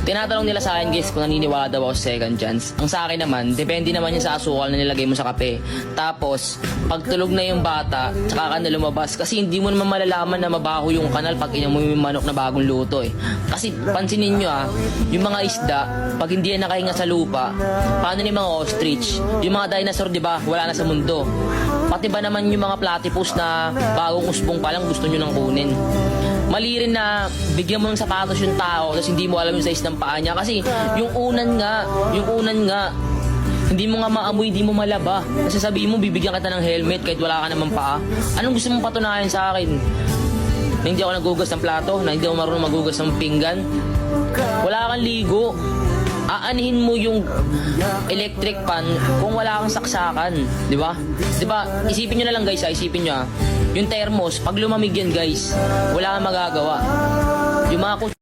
Tinatanong nila sa akin guys kung naniniwala daw ako sa second chance. Ang sa akin naman, depende naman yun sa asukal na nilagay mo sa kape. Tapos, pag tulog na yung bata, tsaka ka na lumabas. Kasi hindi mo naman malalaman na mabaho yung kanal pag inom mo yung manok na bagong luto eh. Kasi pansinin nyo yung mga isda, pag hindi yan nakahinga sa lupa, paano ni mga ostrich? Yung mga dinosaur, di ba, wala na sa mundo. Pati ba naman yung mga platypus na bagong usbong pa lang gusto nyo nang kunin? Mali rin na bigyan mo ng sapatos yung tao tapos hindi mo alam yung size ng paa niya kasi yung unan nga hindi mo nga maamoy, hindi mo malaba. Kasi sabihin mo bibigyan kita ng helmet kahit wala ka naman paa. Anong gusto mong patunayan sa akin? Na hindi ako nagugas ng plato, na hindi ako marunong magugas ng pinggan. Wala kang ligo. Aanihin mo yung electric pan kung wala kang saksakan, di ba? Di ba? Isipin nyo na lang guys, isipin nyo yung thermos, pag lumamig yan guys, wala kang magagawa. Yung mga